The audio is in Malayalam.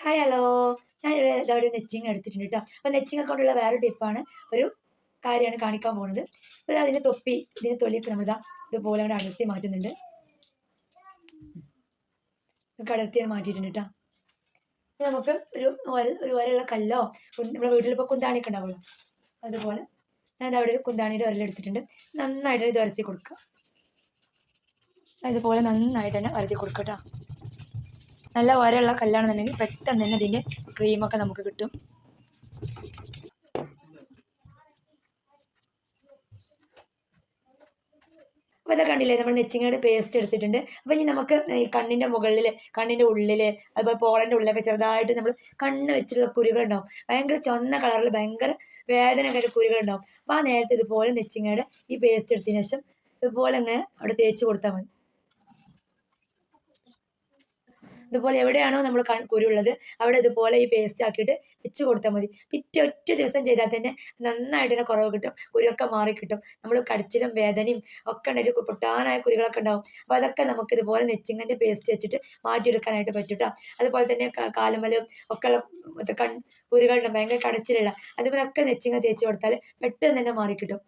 Hi hello. ഞാനിവിടെ ഇതാ ഒരു നെച്ചിങ്ങ എടുത്തിട്ടുണ്ട് കേട്ടോ. അപ്പോൾ നെച്ചിങ്ങ കൊണ്ടുള്ള വേറെ ടിപ്പാണ്, ഒരു കാര്യമാണ് കാണിക്കാൻ പോകുന്നത്. അപ്പോൾ അതിൻ്റെ ഇതിൻ്റെ തൊലിയൊക്കെ നമ്മളിതാ ഇതുപോലെ അങ്ങോട്ട് അടർത്തി മാറ്റുന്നുണ്ട്. അടർത്തിയാണ് മാറ്റിയിട്ടുണ്ട് കേട്ടോ. അപ്പോൾ നമുക്ക് ഒരു വരയുള്ള കല്ലോ നമ്മുടെ വീട്ടിലിപ്പോൾ കുന്താണിയൊക്കെ ഉണ്ടാവുമല്ലോ, അതുപോലെ ഞാൻ അവിടെ ഒരു കുന്താണിയുടെ ഉരലെടുത്തിട്ടുണ്ട്. നന്നായിട്ട് ഇത് ഉരത്തി കൊടുക്കുക. അതുപോലെ നന്നായിട്ട് തന്നെ ഉരത്തി കൊടുക്കുക കേട്ടോ. നല്ല ഒരയുള്ള കല്ലാണെന്നുണ്ടെങ്കിൽ പെട്ടെന്ന് തന്നെ ഇതിൻ്റെ ക്രീമൊക്കെ നമുക്ക് കിട്ടും. അപ്പോൾ ഇതൊക്കെ കണ്ടില്ലേ, നമ്മൾ നെച്ചിങ്ങയുടെ പേസ്റ്റ് എടുത്തിട്ടുണ്ട്. അപ്പോൾ ഇനി നമുക്ക് ഈ കണ്ണിൻ്റെ മുകളിൽ, കണ്ണിൻ്റെ ഉള്ളിൽ, അതുപോലെ പോളൻ്റെ ഉള്ളിലൊക്കെ ചെറുതായിട്ട് നമ്മൾ കണ്ണ് വെച്ചിട്ടുള്ള കുരുകളുണ്ടാവും. ഭയങ്കര ചുവന്ന കളറിൽ ഭയങ്കര വേദനയൊക്കെ കുരുകളുണ്ടാവും. അപ്പോൾ ആ നേരത്തെ ഇതുപോലെ നെച്ചിങ്ങയുടെ ഈ പേസ്റ്റ് എടുത്തതിന് ശേഷം ഇതുപോലെ അങ്ങനെ അവിടെ തേച്ച് കൊടുത്താൽ മതി. ഇതുപോലെ എവിടെയാണോ നമ്മൾ കുരുള്ളത് അവിടെ ഇതുപോലെ ഈ പേസ്റ്റ് ആക്കിയിട്ട് വെച്ച് കൊടുത്താൽ മതി. ഒറ്റ ദിവസം ചെയ്താൽ തന്നെ നന്നായിട്ട് തന്നെ കുറവ് കിട്ടും, കുരുവൊക്കെ മാറി കിട്ടും. നമ്മൾ കടിച്ചിലും വേദനയും ഒക്കെ ഉണ്ടായിട്ട് പൊട്ടാനായ കുരുകളൊക്കെ ഉണ്ടാവും. അപ്പോൾ അതൊക്കെ നമുക്ക് ഇതുപോലെ നെച്ചിങ്ങൻ്റെ പേസ്റ്റ് വെച്ചിട്ട് മാറ്റിയെടുക്കാനായിട്ട് പറ്റും കേട്ടോ. അതുപോലെ തന്നെ കാലുമലും ഒക്കെ ഉള്ള കുരുകളുണ്ട്, ഭയങ്കര കടച്ചിലുള്ള, അതുപോലൊക്കെ നെച്ചിങ്ങ തേച്ച് കൊടുത്താൽ പെട്ടെന്ന് തന്നെ മാറിക്കിട്ടും.